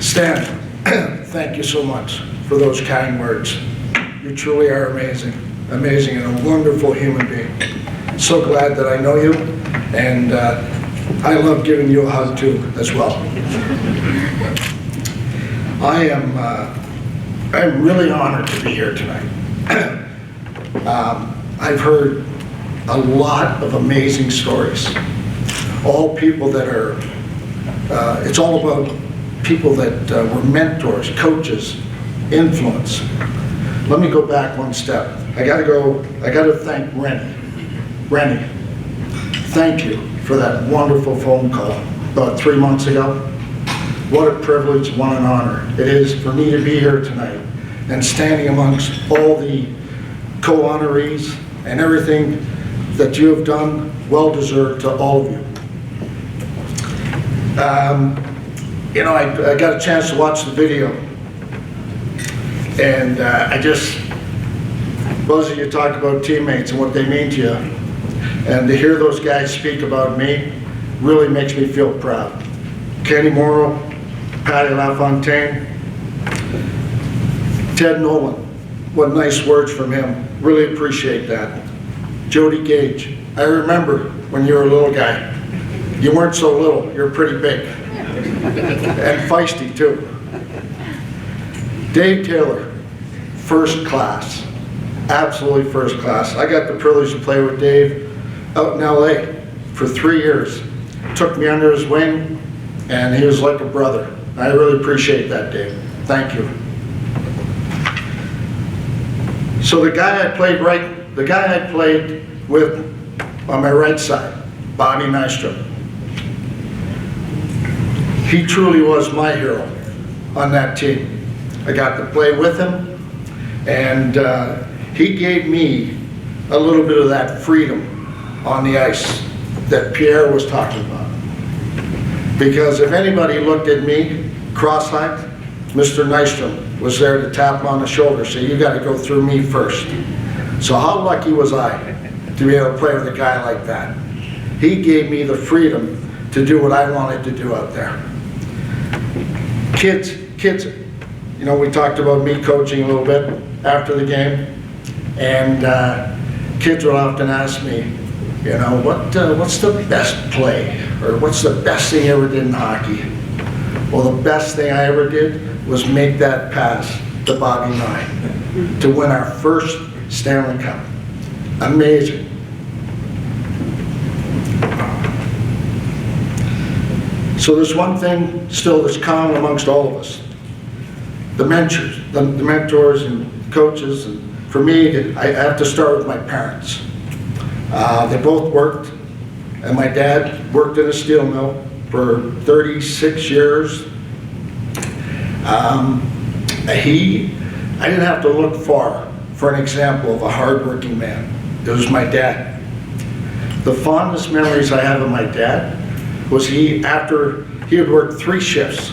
Stan, thank you so much for those kind words. You truly are amazing, amazing and a wonderful human being. So glad that I know you, and I love giving you a hug too, as well. I'm really honored to be here tonight. I've heard a lot of amazing stories. All people that are, it's all about people that were mentors, coaches, influence. Let me go back one step. I gotta thank Rennie. Rennie, thank you for that wonderful phone call about 3 months ago. What a privilege, what an honor it is for me to be here tonight and standing amongst all the co-honorees and everything that you have done, well deserved to all of you. You know, I got a chance to watch the video, and Buzzy, you talk about teammates and what they mean to you, and to hear those guys speak about me really makes me feel proud. Kenny Morrow, Patty LaFontaine, Ted Nolan, what nice words from him, really appreciate that. Jody Gage, I remember when you were a little guy. You weren't so little, you're pretty big. And feisty too. Dave Taylor, first class, absolutely first class. I got the privilege to play with Dave out in LA for 3 years. Took me under his wing, and he was like a brother. I really appreciate that, Dave. Thank you. So the guy I played with on my right side, Bobby Nystrom. He truly was my hero on that team. I got to play with him, and he gave me a little bit of that freedom on the ice that Pierre was talking about. Because if anybody looked at me cross-eyed, Mr. Nystrom was there to tap him on the shoulder, say, you got to go through me first. So how lucky was I to be able to play with a guy like that? He gave me the freedom to do what I wanted to do out there. Kids, you know, we talked about me coaching a little bit after the game, and kids would often ask me, you know, what's the best play, or what's the best thing you ever did in hockey? Well, the best thing I ever did was make that pass to Bobby Nye to win our first Stanley Cup. Amazing. So there's one thing still that's common amongst all of us. The mentors and coaches, and for me, I have to start with my parents. They both worked, and my dad worked in a steel mill for 36 years. I didn't have to look far for an example of a hardworking man. It was my dad. The fondest memories I have of my dad was after he had worked 3 shifts,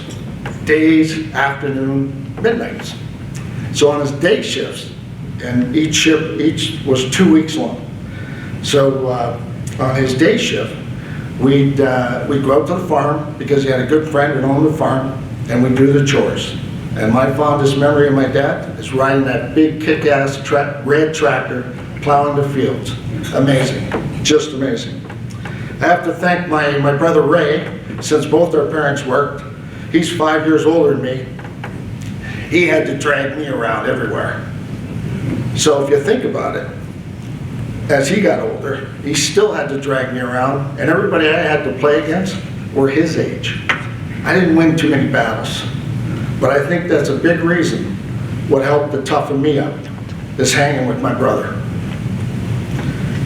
days, afternoon, midnights. So on his day shifts, and each was 2 weeks long. So on his day shift, we'd go out to the farm because he had a good friend who owned the farm, and we'd do the chores. And my fondest memory of my dad is riding that big kick-ass red tractor, plowing the fields. Amazing, just amazing. I have to thank my brother Ray, since both our parents worked. He's 5 years older than me. He had to drag me around everywhere. So if you think about it, as he got older, he still had to drag me around, and everybody I had to play against were his age. I didn't win too many battles, but I think that's a big reason what helped to toughen me up, is hanging with my brother.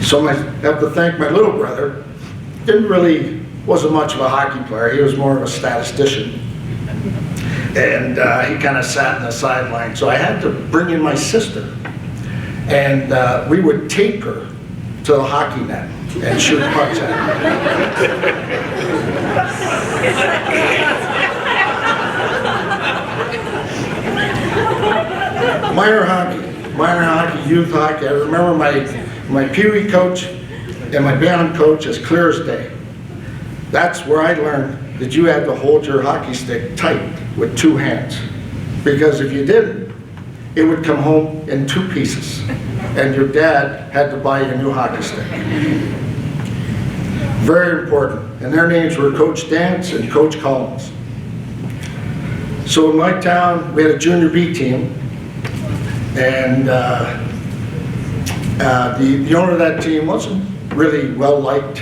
So I have to thank my little brother. Wasn't much of a hockey player. He was more of a statistician. And he kind of sat in the sideline. So I had to bring in my sister. And we would tape her to the hockey net and shoot pucks at her. Minor hockey, youth hockey. I remember my Pee Wee coach and my band coach as clear as day. That's where I learned that you had to hold your hockey stick tight with 2 hands. Because if you didn't, it would come home in 2 pieces. And your dad had to buy you a new hockey stick. Very important. And their names were Coach Dance and Coach Collins. So in my town, we had a junior B team. And the owner of that team wasn't really well liked.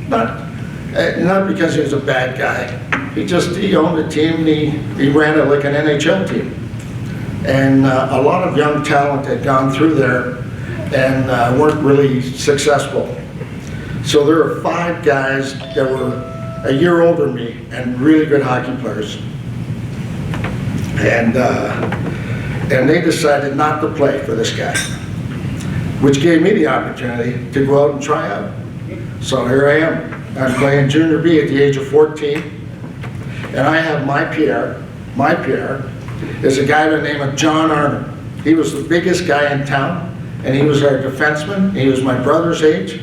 Not because he was a bad guy. He owned the team, and he ran it like an NHL team. And a lot of young talent had gone through there and weren't really successful. So there were 5 guys that were a year older than me and really good hockey players. And they decided not to play for this guy, which gave me the opportunity to go out and try out. So here I am. I'm playing junior B at the age of 14, and I have my Pierre. My Pierre is a guy by the name of John Arnold. He was the biggest guy in town, and he was our defenseman. He was my brother's age,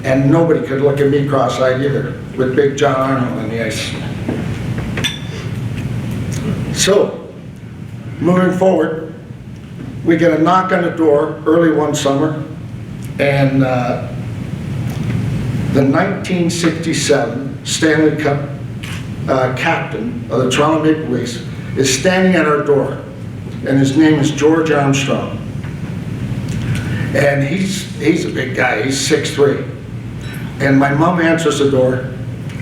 and nobody could look at me cross-eyed either, with big John Arnold on the ice. So, moving forward, we get a knock on the door early one summer, and the 1967 Stanley Cup captain of the Toronto Maple Leafs is standing at our door, and his name is George Armstrong. And he's a big guy, he's 6'3". And my mom answers the door,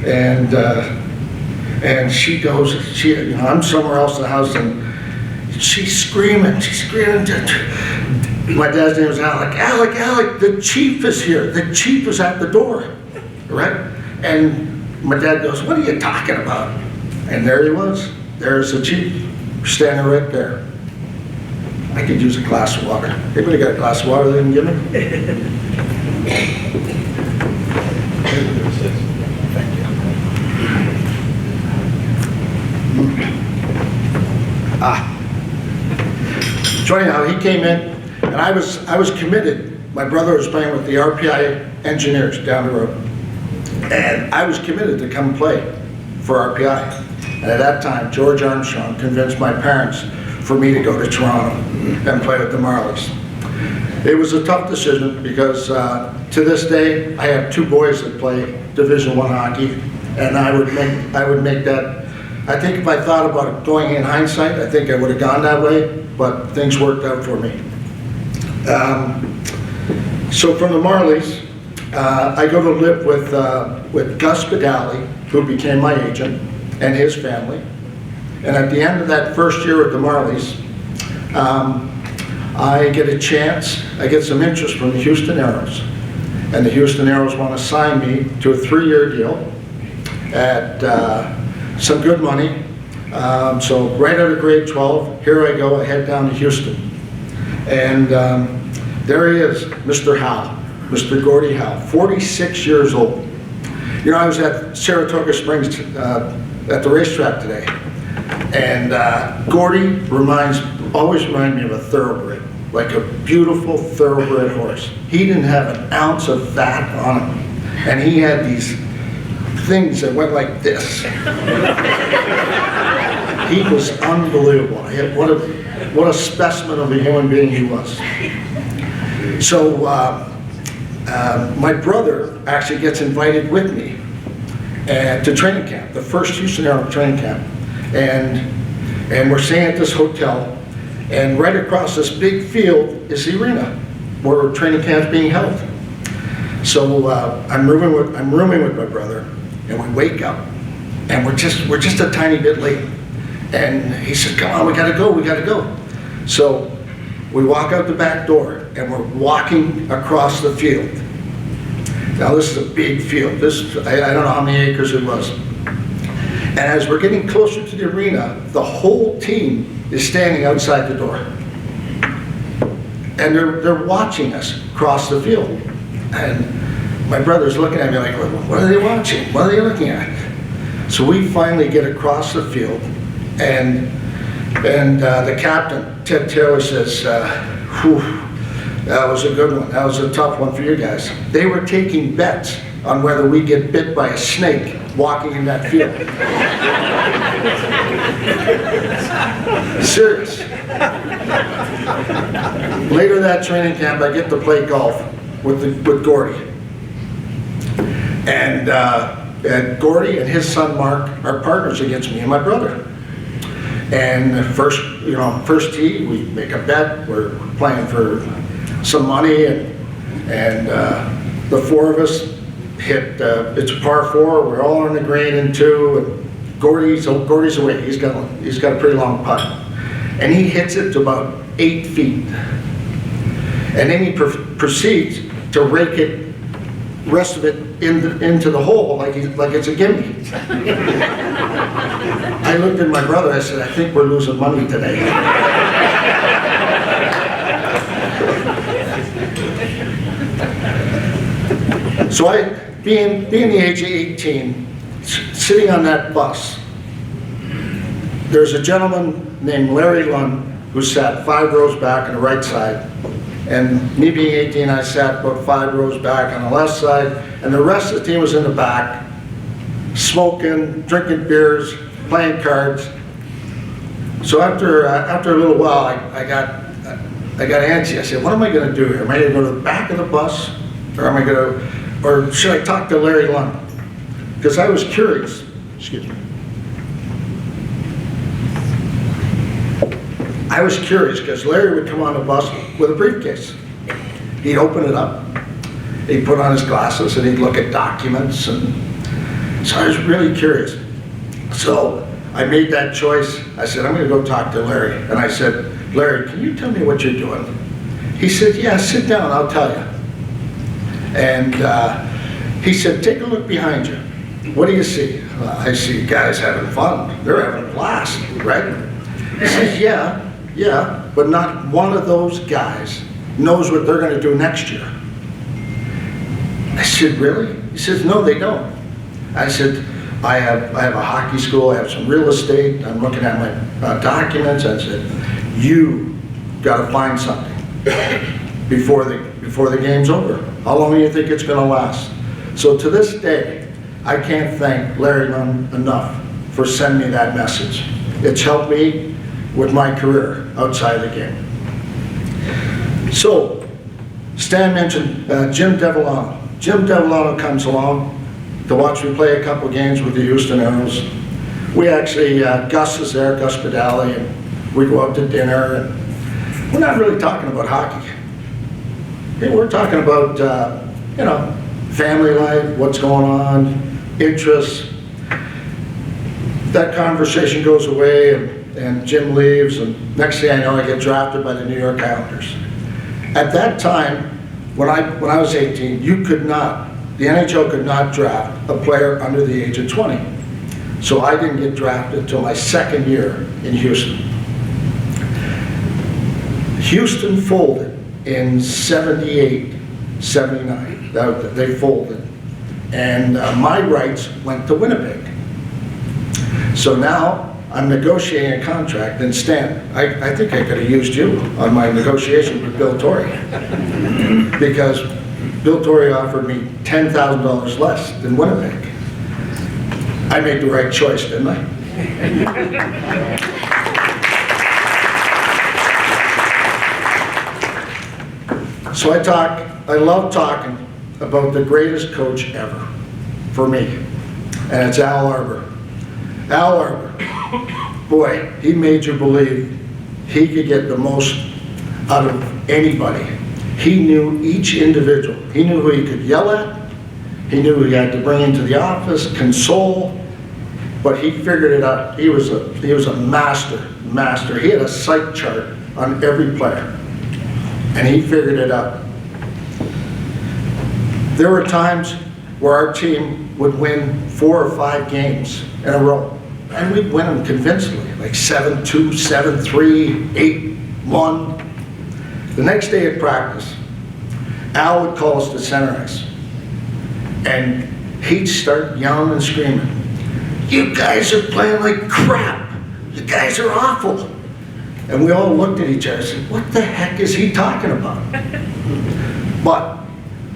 and she goes, I'm somewhere else in the house, and she's screaming. My dad's name was Alec. Alec, the chief is here. The chief is at the door, right? And my dad goes, what are you talking about? And there he was. There's the chief, standing right there. I could use a glass of water. Anybody got a glass of water they can give me? Thank you. So anyhow, he came in, and I was committed. My brother was playing with the RPI engineers down the road, and I was committed to come play for RPI. And at that time, George Armstrong convinced my parents for me to go to Toronto and play with the Marlies. It was a tough decision because to this day, I have 2 boys that play Division I hockey, and I would make that. I think if I thought about it going in hindsight, I think I would have gone that way, but things worked out for me. So from the Marlies, I go to live with Gus Badali, who became my agent, and his family. And at the end of that first year at the Marlies, I get a chance, I get some interest from the Houston Aeros. And the Houston Aeros want to sign me to a 3-year deal at some good money. So right out of grade 12, here I go, I head down to Houston. And there he is, Mr. Howe, Mr. Gordie Howe, 46 years old. You know, I was at Saratoga Springs at the racetrack today, and Gordie always reminded me of a thoroughbred, like a beautiful thoroughbred horse. He didn't have an ounce of fat on him, and he had these things that went like this. He was unbelievable. What a specimen of a human being he was. So my brother actually gets invited with me to training camp, the first Houston Aero training camp. And we're staying at this hotel, and right across this big field is the arena where training camp's being held. So I'm rooming with my brother, and we wake up, and we're just a tiny bit late. And he said, come on, we gotta go. So we walk out the back door, and we're walking across the field. Now this is a big field. I don't know how many acres it was. And as we're getting closer to the arena, the whole team is standing outside the door. And they're watching us cross the field. And my brother's looking at me like, what are they watching? What are they looking at? So we finally get across the field, and the captain, Ted Taylor, says, whew, that was a good one. That was a tough one for you guys. They were taking bets on whether we get bit by a snake walking in that field. Serious. Later that training camp, I get to play golf with Gordy. And Gordy and his son Mark are partners against me and my brother. And first tee, we make a bet. We're playing for some money, and the four of us hit. It's a par 4. We're all on the green in 2. And Gordy's away. He's got a pretty long putt, and he hits it to about 8 feet, and then he proceeds to rake it, rest of it into the hole like it's a gimme. I looked at my brother. I said, "I think we're losing money today." So being the age of 18, sitting on that bus, there's a gentleman named Larry Lund who sat 5 rows back on the right side, and me being 18, I sat about 5 rows back on the left side, and the rest of the team was in the back, smoking, drinking beers, playing cards. So after a little while, I got antsy. I said, "What am I going to do here? Am I going to go to the back of the bus, or should I talk to Larry Lund?" Because I was curious. Excuse me. I was curious because Larry would come on the bus with a briefcase. He'd open it up, he'd put on his glasses, and he'd look at documents, and so I was really curious. So I made that choice. I said, "I'm going to go talk to Larry." And I said, "Larry, can you tell me what you're doing?" He said, "Yeah, sit down, I'll tell you." And he said, "Take a look behind you. What do you see?" "I see guys having fun. They're having a blast, right?" He says, yeah, but not one of those guys knows what they're going to do next year." I said, "Really?" He says, "No, they don't." I said, I have a hockey school, I have some real estate, I'm looking at my documents." I said, "You got to find something before the game's over. How long do you think it's going to last?" So to this day, I can't thank Larry Lund enough for sending me that message. It's helped me with my career outside the game. So, Stan mentioned Jim Devellano. Jim Devellano comes along to watch me play a couple games with the Houston Aeros. We actually, Gus is there, Gus Pedali, and we go out to dinner, and we're not really talking about hockey. We're talking about, family life, what's going on, interests. That conversation goes away, and Jim leaves, and next thing I know, I get drafted by the New York Islanders. At that time, when I was 18, the NHL could not draft a player under the age of 20. So I didn't get drafted until my second year in Houston. Houston folded in 78, 79. They folded. And my rights went to Winnipeg. So now I'm negotiating a contract, and Stan, I think I could have used you on my negotiation with Bill Torrey, because Bill Torrey offered me $10,000 less than Winnipeg. I made the right choice, didn't I? So I love talking about the greatest coach ever for me, and it's Al Arbour. Al Arbour, boy, he made you believe he could get the most out of anybody. He knew each individual. He knew who he could yell at. He knew who he had to bring into the office, console, but he figured it out. He was a master. He had a sight chart on every player, and he figured it out. There were times where our team would win 4 or 5 games in a row, and we'd win them convincingly, like 7-2, 7-3, 8-1. The next day at practice, Al would call us to center ice, and he'd start yelling and screaming, "You guys are playing like crap. You guys are awful." And we all looked at each other and said, "What the heck is he talking about?" But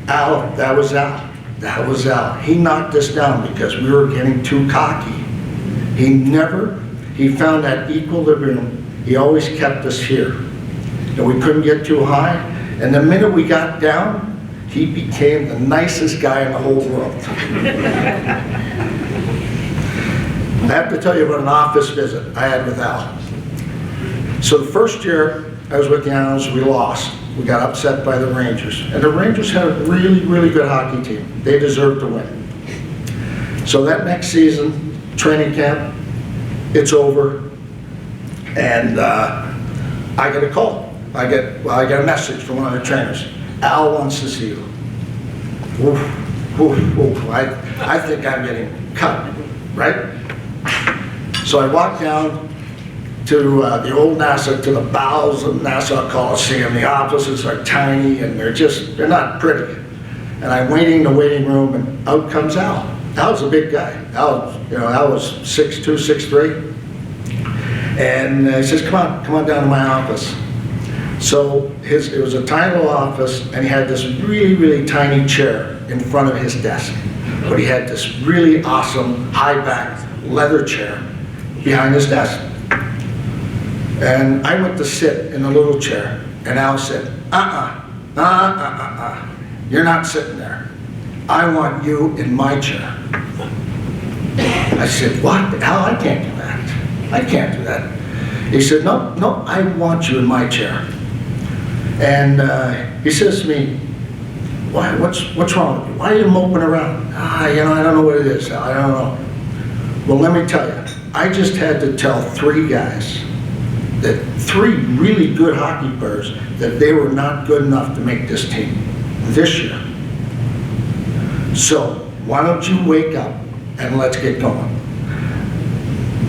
Al, that was Al. That was Al. He knocked us down because we were getting too cocky. He found that equilibrium. He always kept us here. And we couldn't get too high. And the minute we got down, he became the nicest guy in the whole world. I have to tell you about an office visit I had with Al. So the first year I was with the Islanders, we lost. We got upset by the Rangers. And the Rangers had a really, really good hockey team. They deserved to win. So that next season, training camp, it's over. And I get a call. I get a message from one of the trainers. Al wants to see you. Oof, oof, oof. I think I'm getting cut, right? So I walk down to the old Nassau, to the bowels of Nassau Coliseum. The offices are tiny and they're not pretty. And I'm waiting in the waiting room and out comes Al. Al's a big guy. Al was 6'2", 6'3". And he says, come on down to my office. So it was a tiny little office, and he had this really, really tiny chair in front of his desk. But he had this really awesome high-back leather chair behind his desk. And I went to sit in the little chair, and Al said, you're not sitting there. I want you in my chair. I said, what? Al, I can't do that. I can't do that. He said, no, I want you in my chair. And he says to me, what's wrong with you? Why are you moping around? I don't know what it is, Al. I don't know. Well, let me tell you, I just had to tell 3 guys, that 3 really good hockey players, that they were not good enough to make this team this year. So why don't you wake up and let's get going.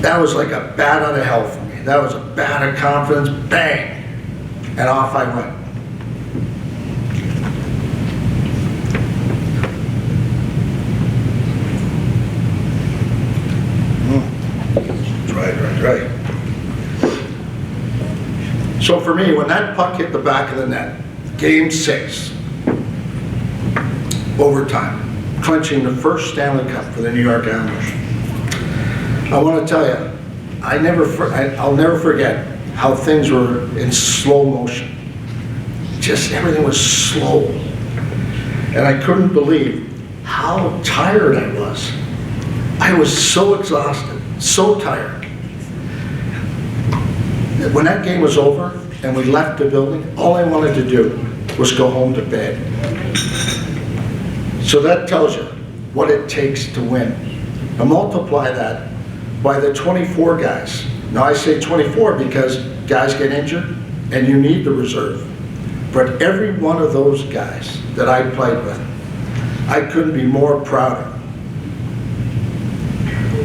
That was like a bat out of hell for me. That was a bat of confidence, bang, and off I went. Right. So for me, when that puck hit the back of the net, game 6, overtime, clinching the first Stanley Cup for the New York Islanders, I want to tell you, I'll never forget how things were in slow motion. Just everything was slow. And I couldn't believe how tired I was. I was so exhausted, so tired. When that game was over and we left the building, all I wanted to do was go home to bed. So that tells you what it takes to win. Now multiply that by the 24 guys. Now I say 24 because guys get injured and you need the reserve. But every one of those guys that I played with, I couldn't be more proud of.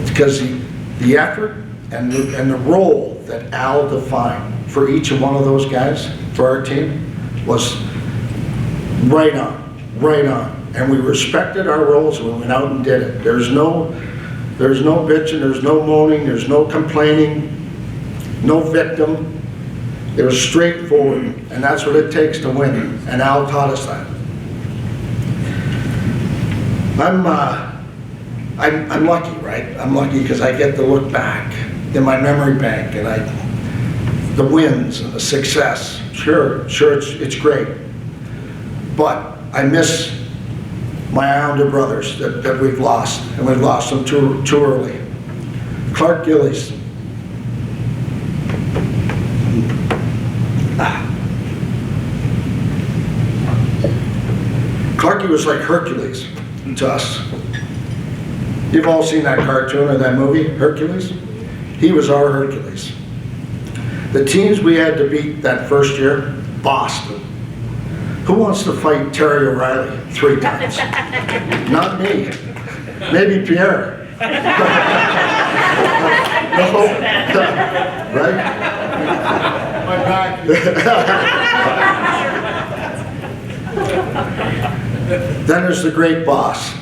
Because the effort and the role that Al defined for each and one of those guys for our team was right on. And we respected our roles when we went out and did it. There's no bitching, there's no moaning, there's no complaining, no victim. It was straightforward, and that's what it takes to win. And Al taught us that. I'm lucky, right? I'm lucky because I get to look back in my memory bank and the wins and the success. Sure, it's great. But I miss my Islander brothers that we've lost, and we've lost them too early. Clark Gillies. Clarky was like Hercules to us. You've all seen that cartoon or that movie, Hercules? He was our Hercules. The teams we had to beat that first year, Boston. Who wants to fight Terry O'Reilly 3 times? Not me. Maybe Pierre. No. Right? My back. Then there's the great boss.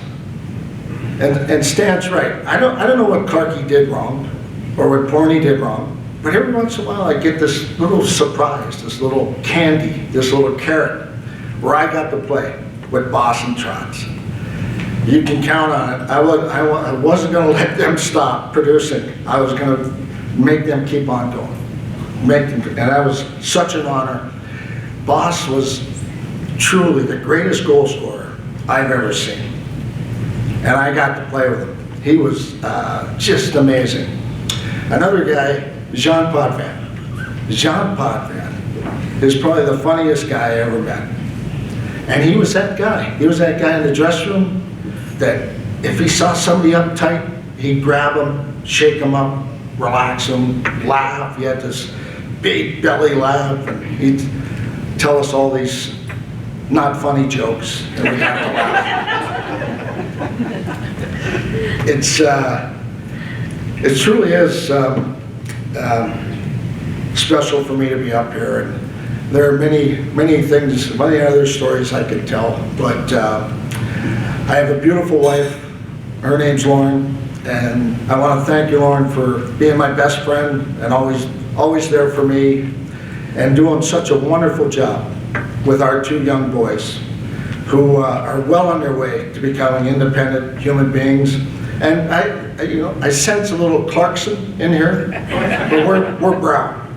And Stan's right. I don't know what Clarky did wrong or what Porny did wrong, but every once in a while I get this little surprise, this little candy, this little carrot where I got to play with Boss and Trotz. You can count on it. I wasn't going to let them stop producing. I was going to make them keep on going. And that was such an honor. Boss was truly the greatest goal scorer I've ever seen. And I got to play with him. He was just amazing. Another guy, Jean Potvin. Jean Potvin is probably the funniest guy I ever met. And he was that guy. He was that guy in the dressing room that if he saw somebody uptight, he'd grab them, shake them up, relax them, laugh. He had this big belly laugh, and he'd tell us all these not funny jokes, and we'd have to laugh. It truly is special for me to be up here, and there are many things, many other stories I could tell, but I have a beautiful wife. Her name's Lauren, and I want to thank you, Lauren, for being my best friend and always there for me, and doing such a wonderful job with our two young boys who are well on their way to becoming independent human beings. And I sense a little Clarkson in here, but we're Brown.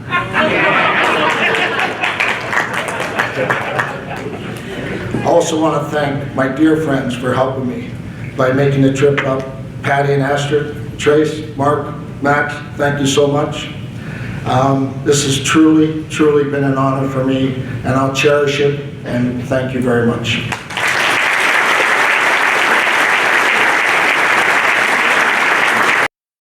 I also want to thank my dear friends for helping me by making the trip up. Patty and Astrid, Trace, Mark, Max, thank you so much. This has truly been an honor for me, and I'll cherish it, and thank you very much.